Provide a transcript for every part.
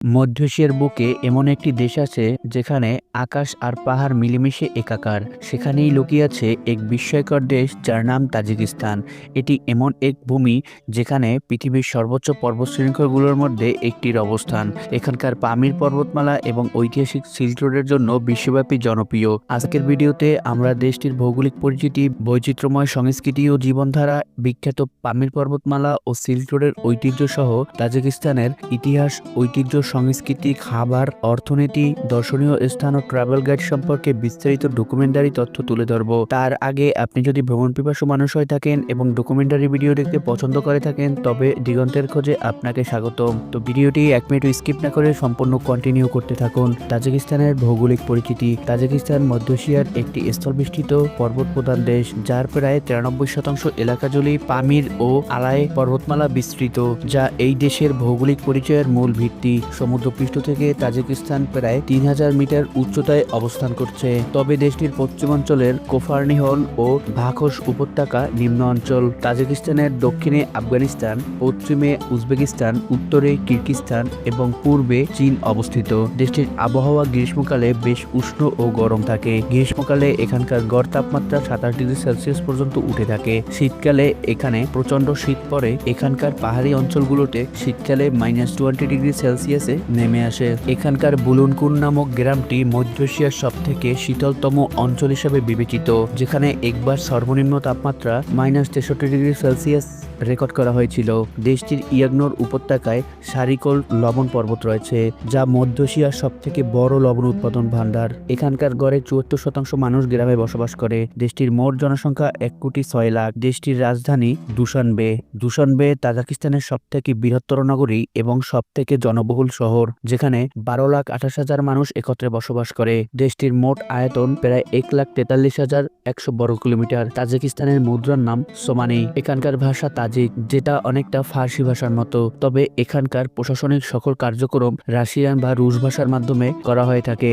মধ্য এশিয়ার বুকে এমন একটি দেশ আছে যেখানে আকাশ আর পাহাড় মিলেমিশে একাকার। সেখানেই লুকিয়ে আছে এক বিস্ময়কর দেশ যার নাম তাজিকিস্তান। এটি এমন এক ভূমি যেখানে পৃথিবীর সর্বোচ্চ পর্বতশৃঙ্খলগুলোর মধ্যে একটির অবস্থান। এখানকার পামির পর্বতমালা এবং ঐতিহাসিক সিল্ক রোডের জন্য বিশ্বব্যাপী জনপ্রিয়। আজকের ভিডিওতে আমরা দেশটির ভৌগোলিক পরিচিতি, বৈচিত্র্যময় সংস্কৃতি ও জীবনধারা, বিখ্যাত পামির পর্বতমালা ও সিল্ক রোডের ঐতিহ্য সহ তাজিকিস্তানের ইতিহাস, ঐতিহ্য, সংস্কৃতি, খাবার, অর্থনীতি, দর্শনীয় স্থান ও ট্রাভেল গাইড সম্পর্কে বিস্তারিত ডকুমেন্টারি তথ্য তুলে ধরব। তার আগে আপনি যদি ভ্রমণ পিপাসু মানুষ হয়ে থাকেন এবং ডকুমেন্টারি ভিডিও দেখতে পছন্দ করে থাকেন তবে দিগন্তের খোঁজে আপনাকে স্বাগতম। তো ভিডিওটি 1 মিনিট স্কিপ না করে সম্পূর্ণ কন্টিনিউ করতে থাকুন। তাজিকিস্তানের ভৌগোলিক পরিচিতি। তাজিকিস্তান মধ্য এশিয়ার একটি স্থলবেষ্টিত পর্বত প্রধান দেশ, যার প্রায় 93% এলাকা জুড়েই পামির ও আলাই পর্বতমালা বিস্তৃত, যা এই দেশের ভৌগোলিক পরিচয়ের মূল ভিত্তি। সমুদ্রপৃষ্ঠ থেকে তাজিকিস্তান প্রায় 3000 মিটার উচ্চতায় অবস্থান করছে, তবে দেশটির পশ্চিমাঞ্চলের কোফারনিহন ও ভাখস উপত্যকা নিম্ন অঞ্চল। তাজিকিস্তানের দক্ষিণে আফগানিস্তান, পশ্চিমে উজবেকিস্তান, উত্তরে কিরগিজস্তান এবং পূর্বে চীন অবস্থিত। দেশটির আবহাওয়া গ্রীষ্মকালে বেশ উষ্ণ ও গরম থাকে। গ্রীষ্মকালে এখানকার গড় তাপমাত্রা 27 ডিগ্রি সেলসিয়াস পর্যন্ত উঠে থাকে। শীতকালে এখানে প্রচন্ড শীত পড়ে। এখানকার পাহাড়ি অঞ্চলগুলোতে শীতকালে -20 ডিগ্রি সেলসিয়াসে নেমে আসে। এখানকার বুলুনকুন নামক গ্রামটি মধ্য এশিয়ার সব থেকে শীতলতম অঞ্চল হিসেবে বিবেচিত, যেখানে একবার সর্বনিম্ন তাপমাত্রা -63 ডিগ্রি সেলসিয়াস রেকর্ড করা হয়েছিল। দেশটির ইয়াগনোর উপত্যকায় সারিকল লবণ পর্বত রয়েছে, যা মধ্য এশিয়ার সব থেকে বড় লবণ উৎপাদন ভান্ডার। এখানকার গড়ে 74% মানুষ গ্রামে বসবাস করে। দেশটির মোট জনসংখ্যা 1,06,00,000। দেশটির রাজধানী দুশানবে। দুশানবে তাজিকিস্তানের সব থেকে বৃহত্তর নগরী এবং সব থেকে জনবহুল শহর, যেখানে 12,28,000 মানুষ একত্রে বসবাস করে। দেশটির মোট আয়তন প্রায় 1,43,100 বর্গ কিলোমিটার। তাজিকিস্তানের মুদ্রার নাম সোমানি। এখানকার ভাষা তাজিক, যেটা অনেকটা ফার্সি ভাষার মতো, তবে এখানকার প্রশাসনিক সকল কার্যক্রম রাশিয়ান বা রুশ ভাষার মাধ্যমে করা হয়ে থাকে।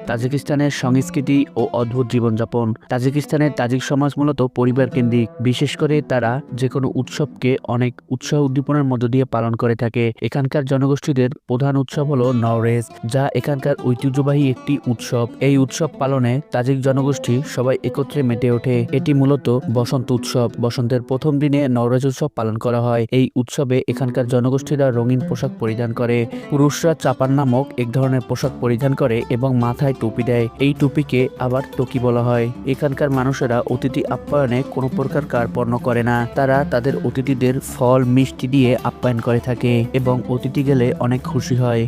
তাজিকিস্তানের সংস্কৃতি ও অদ্ভুত জীবনযাপন। তাজিকিস্তানের তাজিক সমাজ মূলত পরিবার কেন্দ্রিক। বিশেষ করে তারা যে কোনো উৎসবকে অনেক উৎসাহ উদ্দীপনার মধ্য দিয়ে পালন করে থাকে। এখানকার জনগোষ্ঠীদের প্রধান উৎসব হলো নওরেজ, যা এখানকার ঐতিহ্যবাহী একটি উৎসব। এই উৎসব পালনে তাজিক জনগোষ্ঠী সবাই একত্রে মেতে ওঠে। এটি মূলত বসন্ত উৎসব। বসন্তের প্রথম দিনে নওরেজ উৎসব পালন করা হয়। এই উৎসবে এখানকার জনগোষ্ঠীরা রঙিন পোশাক পরিধান করে। পুরুষরা চাপান নামক এক ধরনের পোশাক পরিধান করে এবং মাথায় টুপি দেয়। এই টুপিকে আবার টকি বলা হয়। এখানকার মানুষেরা অতিথি আপ্যায়নে কোনো প্রকার কার্পণ্য করে না। তারা তাদের অতিথিদের ফল, মিষ্টি দিয়ে আপ্যায়ন করে থাকে এবং অতিথি গেলে অনেক খুশি হয়।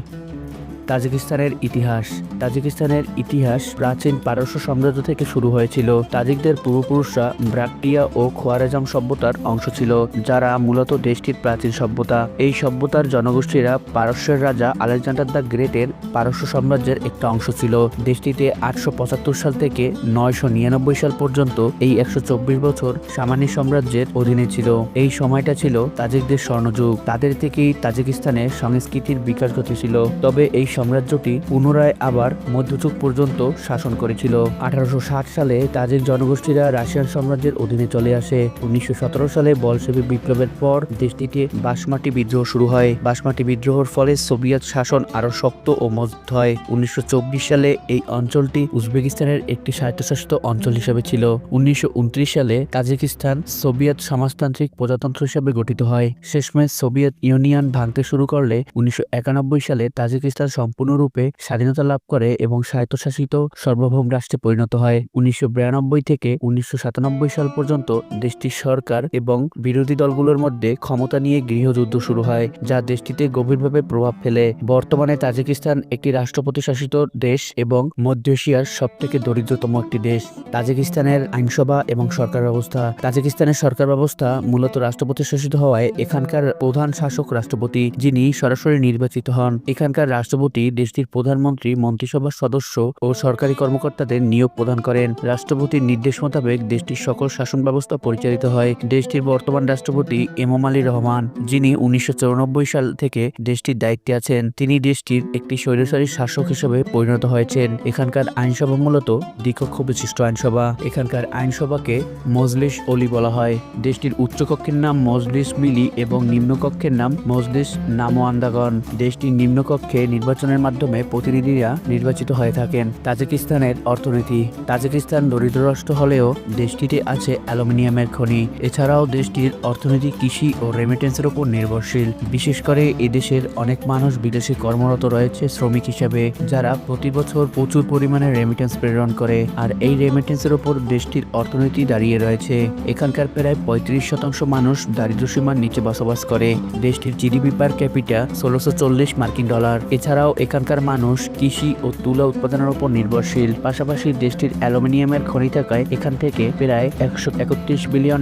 তাজিকিস্তানের ইতিহাস। তাজিকিস্তানের ইতিহাস প্রাচীন পারস্য সাম্রাজ্য থেকে শুরু হয়েছিল। তাজিকদের পূর্বপুরুষরা ব্রাকটিয়া ও খোয়ারেজম সভ্যতার অংশ ছিল, যারা মূলত দেশটির প্রাচীন সভ্যতা। এই সভ্যতার জনগোষ্ঠীরা পারস্যের রাজা আলেকজান্ডার দ্য গ্রেটের পারস্য সাম্রাজ্যের একটা অংশ ছিল। দেশটিতে 875 সাল থেকে 999 সাল পর্যন্ত এই 124 বছর সামানি সাম্রাজ্যের অধীনে ছিল। এই সময়টা ছিল তাজিকদের স্বর্ণযুগ। তাদের থেকেই তাজিকিস্তানের সংস্কৃতির বিকাশ ঘটেছিল। তবে এই সাম্রাজ্যটি পুনরায় আবার মধ্যযুগ পর্যন্ত শাসন করেছিল। 1860 সালে তাজিক জনগোষ্ঠীরা রাশিয়ান সাম্রাজ্যের অধীনে চলে আসে। 1917 সালে বলশেভিক বিপ্লবের পর দেশটিতে বাসমাটি বিদ্রোহ শুরু হয়। বাসমাটি বিদ্রোহের ফলে সোভিয়েত শাসন আরো শক্ত ও মজবুত হয়। 1924 সালে এই অঞ্চলটি উজবেকিস্তানের একটি স্বায়ত্তশাসিত অঞ্চল হিসেবে ছিল। 1929 সালে তাজিকিস্তান সোভিয়েত সমাজতান্ত্রিক প্রজাতন্ত্র হিসেবে গঠিত হয়। শেষমেশ সোভিয়েত ইউনিয়ন ভাঙতে শুরু করলে 1991 সালে তাজিকিস্তান সম্পূর্ণরূপে স্বাধীনতা লাভ করে এবং স্বায়ত্তশাসিত সার্বভৌম রাষ্ট্রে পরিণত হয়। 1992 থেকে 1997 সাল পর্যন্ত দেশটির সরকার এবং বিরোধী দলগুলোর মধ্যে ক্ষমতা নিয়ে গৃহযুদ্ধ শুরু হয়, যা দেশটিতে গভীরভাবে প্রভাব ফেলে। বর্তমানে তাজিকিস্তান একটি রাষ্ট্রপতি শাসিত দেশ এবং মধ্য এশিয়ার সবথেকে দরিদ্রতম একটি দেশ। তাজিকিস্তানের আইনসভা এবং সরকার ব্যবস্থা। তাজিকিস্তানের সরকার ব্যবস্থা মূলত রাষ্ট্রপতি শাসিত হওয়ায় এখানকার প্রধান শাসক রাষ্ট্রপতি, যিনি সরাসরি নির্বাচিত হন। এখানকার রাষ্ট্রপতি রাষ্ট্রপতি দেশটির প্রধানমন্ত্রী, মন্ত্রিসভার সদস্য ও সরকারি কর্মকর্তাদের নিয়োগ প্রদান করেন। রাষ্ট্রপতির নির্দেশ মোতাবেক দেশটির সকল শাসন ব্যবস্থা পরিচালিত হয়। দেশটির বর্তমান রাষ্ট্রপতি এমম আলী রহমান, যিনি 1994 সাল থেকে দেশটির দায়িত্বে আছেন। তিনি দেশটির একটি স্বৈরশাসী শাসক হিসেবে পরিণত হয়েছেন। এখানকার আইনসভা মূলত দ্বিকক্ষ বিশিষ্ট আইনসভা। এখানকার আইনসভাকে মজলিস ওলি বলা হয়। দেশটির উচ্চকক্ষের নাম মজলিস মিলি এবং নিম্নকক্ষের নাম মজলিস নামোয়ান্দাগণ। দেশটির নিম্নকক্ষে নির্বাচনের মাধ্যমে প্রতিনিধিরা নির্বাচিত হয়ে থাকেন। তাজিকিস্তানের অর্থনীতি। তাজিকিস্তান দরিদ্র রাষ্ট্র হলেও দেশটিতে আছে অ্যালুমিনিয়ামের খনি। এছাড়াও দেশটির অর্থনীতি কৃষি ও রেমিটেন্সের উপর নির্ভরশীল। বিশেষ করে এদেশের অনেক মানুষ বিদেশে কর্মরত রয়েছে শ্রমিক হিসেবে, যারা প্রতি বছর প্রচুর পরিমাণে রেমিটেন্স প্রেরণ করে, আর এই রেমিটেন্সের উপর দেশটির অর্থনীতি দাঁড়িয়ে রয়েছে। এখানকার প্রায় 35% মানুষ দারিদ্র্যসীমার নিচে বসবাস করে। দেশটির জিডিপি পার ক্যাপিটা $1640। এছাড়াও এখানকার মানুষ কৃষি ও তুলা উৎপাদনের উপর নির্ভরশীল। পাশাপাশি দেশটির অ্যালুমিনিয়ামের খনি থাকায় এখান থেকে প্রায় $131 বিলিয়ন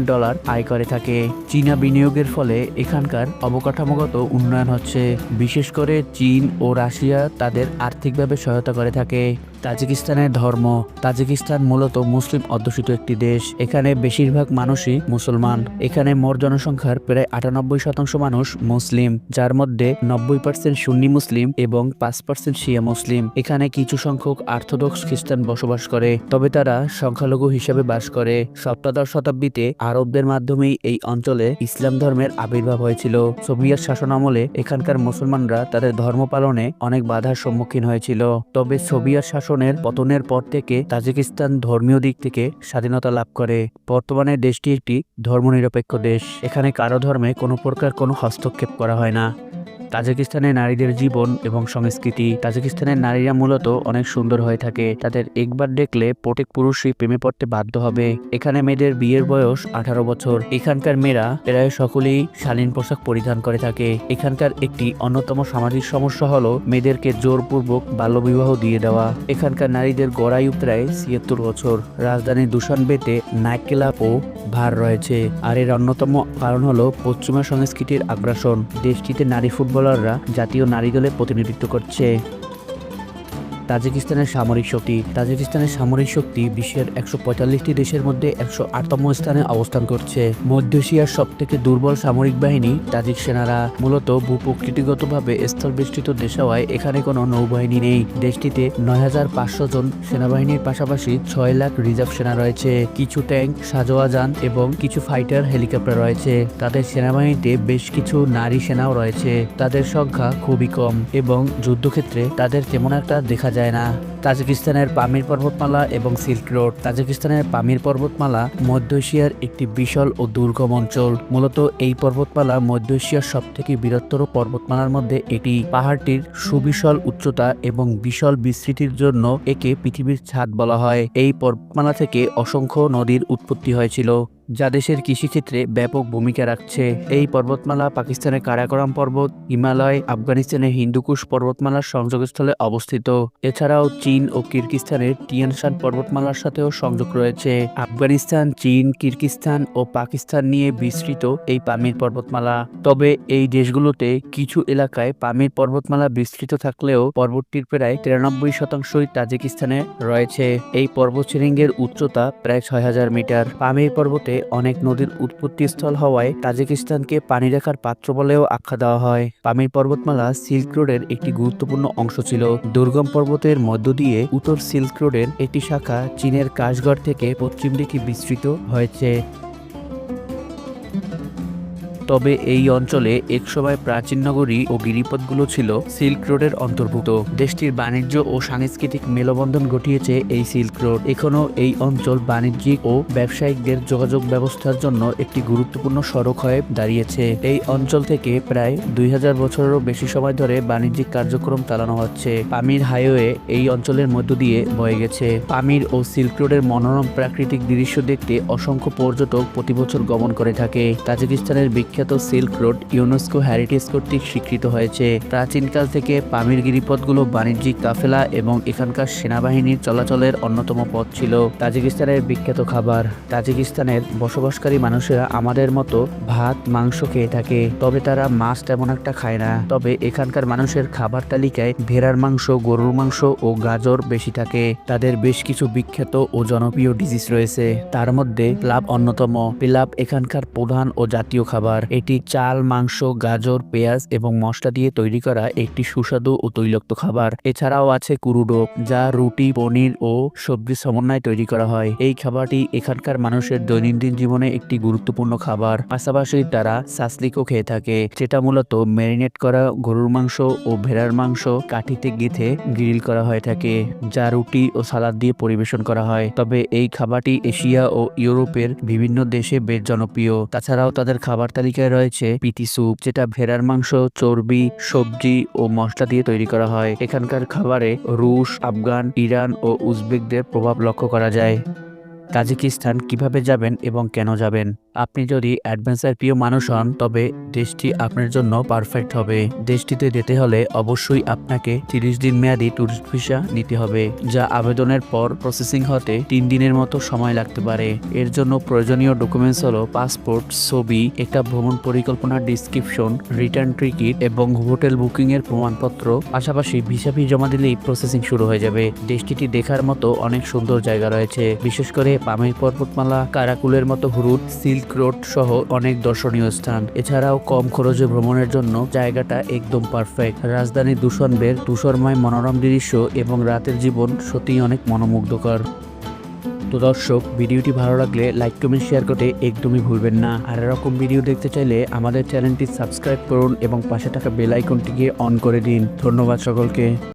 আয় করে থাকে। চীনা বিনিয়োগের ফলে এখানকার অবকাঠামোগত উন্নয়ন হচ্ছে। বিশেষ করে চীন ও রাশিয়া তাদের আর্থিকভাবে সহায়তা করে থাকে। তাজিকিস্তানের ধর্ম। তাজিকিস্তান মূলত মুসলিম অধ্যুষিত একটি দেশ। এখানে বেশিরভাগ মানুষই মুসলমান। এখানে মোট জনসংখ্যার প্রায় 98% মানুষ মুসলিম, যার মধ্যে 90% সুন্নি মুসলিম এবং 5% শিয়া মুসলিম। এখানে কিছু সংখ্যক অর্থোডক্স খ্রিস্টান বসবাস করে, তবে তারা সংখ্যালঘু হিসেবে বাস করে। সপ্তদশ শতাব্দীতে আরবদের মাধ্যমেই এই অঞ্চলে ইসলাম ধর্মের আবির্ভাব হয়েছিল। সোভিয়েত শাসন আমলে এখানকার মুসলমানরা তাদের ধর্ম পালনে অনেক বাধার সম্মুখীন হয়েছিল। তবে সোভিয়েত শাসনের পতনের পর থেকে তাজিকিস্তান ধর্মীয় দিক থেকে স্বাধীনতা লাভ করে। বর্তমানে দেশটি একটি ধর্মনিরপেক্ষ দেশ। এখানে কারো ধর্মে কোনো প্রকার কোনো হস্তক্ষেপ করা হয় না। তাজিকিস্তানের নারীদের জীবন এবং সংস্কৃতি। তাজিকিস্তানের নারীরা মূলত অনেক সুন্দর হয়ে থাকে। তাদের একবার দেখলে প্রত্যেক পুরুষই প্রেমে পড়তে বাধ্য হবে। এখানে মেয়েদের বিয়ের বয়স 18 বছর। এখানকার মেয়েরা প্রায় সকলেই শালীন পোশাক পরিধান করে থাকে। এখানকার একটি অন্যতম সামাজিক সমস্যা হলো মেয়েদেরকে জোরপূর্বক বাল্যবিবাহ দিয়ে দেওয়া। এখানকার নারীদের গড়ায়ু প্রায় 76 বছর। রাজধানী দুশানবেতে নাইট ক্লাব ও ভার রয়েছে, আর এর অন্যতম কারণ হলো পশ্চিমা সংস্কৃতির আগ্রাসন। দেশটিতে নারী ফুটবলাররা জাতীয় নারী দলে প্রতিনিধিত্ব করছে। তাজিকিস্তানের সামরিক শক্তি। তাজিকিস্তানের সামরিক শক্তি বিশ্বের 145টি দেশের মধ্যে 108তম স্থানে অবস্থান করছে। মধ্য এশিয়ার সবথেকে দুর্বল সামরিক বাহিনী তাজিক সেনারা। মূলত ভূপ্রকৃতিগতভাবে স্থলবেষ্টিত দেশ হওয়ায় এখানে কোনো নৌবাহিনী নেই। দেশটিতে 9500 জন সেনাবাহিনীর পাশাপাশি 6 লাখ রিজার্ভ সেনা রয়েছে। কিছু ট্যাঙ্ক, সাঁজোয়া যান এবং কিছু ফাইটার হেলিকপ্টার রয়েছে। তাদের সেনাবাহিনীতে বেশ কিছু নারী সেনাও রয়েছে। তাদের সংখ্যা খুবই কম এবং যুদ্ধক্ষেত্রে তাদের তেমন একটা দেখা যায় না। তাজিকিস্তানের পামির পর্বতমালা এবং সিল্ক রোড। তাজিকিস্তানের পামির পর্বতমালা মধ্য এশিয়ার একটি বিশাল ও দুর্গম অঞ্চল। মূলত এই পর্বতমালা মধ্য এশিয়ার সবথেকে বৃহত্তর পর্বতমালার মধ্যে এটি। পাহাড়টির সুবিশাল উচ্চতা এবং বিশাল বিস্তৃতির জন্য একে পৃথিবীর ছাদ বলা হয়। এই পর্বতমালা থেকে অসংখ্য নদীর উৎপত্তি হয়েছিল, যা দেশের কৃষিক্ষেত্রে ব্যাপক ভূমিকা রাখছে। এই পর্বতমালা পাকিস্তানের কারাকোরাম পর্বত, হিমালয়, আফগানিস্তানের হিন্দুকুশ পর্বতমালার সংযোগস্থলে অবস্থিত। এছাড়াও চীন ও কিরগিজস্তানের তিয়ান শান পর্বতমালার সাথেও সংযোগ রয়েছে। আফগানিস্তান, চীন, কিরগিজস্তান ও পাকিস্তান নিয়ে বিস্তৃত এই পামির পর্বতমালা। তবে এই দেশগুলোতে কিছু এলাকায় পামির পর্বতমালা বিস্তৃত থাকলেও পর্বতটির প্রায় 93% তাজিকিস্তানে রয়েছে। এই পর্বতশৃঙ্গের উচ্চতা প্রায় 6000 মিটার। পামির পর্বতে অনেক নদীর উৎপত্তি স্থল হওয়ায় তাজিকিস্তানকে পানি রাখার পাত্র বলেও আখ্যা দেওয়া হয়। পামির পর্বতমালা সিল্ক রোডের একটি গুরুত্বপূর্ণ অংশ ছিল। দুর্গম পর্বতের মধ্য দিয়ে উত্তর সিল্ক রোডের একটি শাখা চীনের কাশগড় থেকে পশ্চিম দিকে বিস্তৃত হয়েছে। তবে এই অঞ্চলে একসময় প্রাচীন নগরী ও গিরিপথগুলো ছিল সিল্ক রোডের অন্তর্ভুক্ত। দেশটির বাণিজ্য ও সাংস্কৃতিক মেলবন্ধন ঘটিয়েছে এই সিল্ক রোড। এখনো এই অঞ্চল বাণিজ্যিক ও ব্যবসায়িকদের যোগাযোগ ব্যবস্থার জন্য একটি গুরুত্বপূর্ণ সড়ক হয়ে দাঁড়িয়েছে। এই অঞ্চল থেকে প্রায় 2000 বছরেরও বেশি সময় ধরে বাণিজ্যিক কার্যক্রম চালানো হচ্ছে। পামির হাইওয়ে এই অঞ্চলের মধ্য দিয়ে বয়ে গেছে। পামির ও সিল্ক রোডের মনোরম প্রাকৃতিক দৃশ্য দেখতে অসংখ্য পর্যটক প্রতি বছর গমন করে থাকে। তাজিকিস্তানের বিখ্যাত বিখ্যাত সিল্ক রোড ইউনেস্কো হেরিটেজ কর্তৃক স্বীকৃত হয়েছে। প্রাচীনকাল থেকে পামির গিরিপথগুলো বাণিজ্যিক কাফেলা এবং এখানকার সেনাবাহিনীর চলাচলের অন্যতম পথ ছিল। তাজিকিস্তানের বিখ্যাত খাবার। তাজিকিস্তানের বসবাসকারী মানুষেরা আমাদের মতো ভাত মাংস খেয়ে থাকে, তবে তারা মাছ তেমন একটা খায় না। তবে এখানকার মানুষের খাবার তালিকায় ভেড়ার মাংস, গরুর মাংস ও গাজর বেশি থাকে। তাদের বেশ কিছু বিখ্যাত ও জনপ্রিয় ডিশ রয়েছে, তার মধ্যে পিলাব অন্যতম। পিলাব এখানকার প্রধান ও জাতীয় খাবার। এটি চাল, মাংস, গাজর, পেঁয়াজ এবং মশলা দিয়ে তৈরি করা একটি সুস্বাদু ও তৈলাক্ত খাবার। এছাড়াও আছে কুরুডো, যা রুটি, পনির ও সবজি সমন্বয়ে তৈরি করা হয়। এই খাবারটি এখানকার মানুষের দৈনন্দিন জীবনে একটি গুরুত্বপূর্ণ খাবার। পাশাপাশি তারা সাসলিকও খেয়ে থাকে, যেটা মূলত ম্যারিনেট করা গরুর মাংস ও ভেড়ার মাংস কাঠিতে গেঁথে গ্রিল করা হয়ে থাকে, যা রুটি ও সালাদ দিয়ে পরিবেশন করা হয়। তবে এই খাবারটি এশিয়া ও ইউরোপের বিভিন্ন দেশে বেশ জনপ্রিয়। তাছাড়াও তাদের খাবার তালিকায় রয়েছে পিটি স্যুপ, যেটা ভেড়ার মাংস, চর্বি, সবজি ও মশলা দিয়ে তৈরি করা হয়। এখানকার খাবারে রুশ, আফগান, ইরান ও উজবেকদের প্রভাব লক্ষ্য করা যায়। তাজিকিস্তান কিভাবে যাবেন এবং কেন যাবেন? আপনি যদি অ্যাডভেঞ্চার প্রিয় মানুষ হন, তবে দেশটি আপনার জন্য পারফেক্ট হবে। দেশটিতে যেতে হলে অবশ্যই আপনাকে 30 দিন মেয়াদী ট্যুরিস্ট ভিসা নিতে হবে, যা আবেদনের পর প্রসেসিং হতে 3 দিনের মতো সময় লাগতে পারে। এর জন্য প্রয়োজনীয় ডকুমেন্টস হলো পাসপোর্ট, ছবি, একটা ভ্রমণ পরিকল্পনার ডিসক্রিপশন, রিটার্ন টিকিট এবং হোটেল বুকিং এর প্রমাণপত্র। পাশাপাশি ভিসা ফি জমা দিলেই প্রসেসিং শুরু হয়ে যাবে। দেশটিতে দেখার মতো অনেক সুন্দর জায়গা রয়েছে, বিশেষ করে পামির পর্বতমালা, কারাকুলের মতো হুরুট, সিল্ক রোড সহ অনেক দর্শনীয় স্থান। এছাড়াও কম খরচে ভ্রমণের জন্য জায়গাটা একদম পারফেক্ট। রাজধানী দুশানবের ধূসরময় মনোরম দৃশ্য এবং রাতের জীবন সত্যিই অনেক মনোমুগ্ধকর। তো দর্শক, ভিডিওটি ভালো লাগলে লাইক, কমেন্ট, শেয়ার করতে একদমই ভুলবেন না। আর এরকম ভিডিও দেখতে চাইলে আমাদের চ্যানেলটি সাবস্ক্রাইব করুন এবং পাশে থাকা বেল আইকনটিকে অন করে দিন। ধন্যবাদ সকলকে।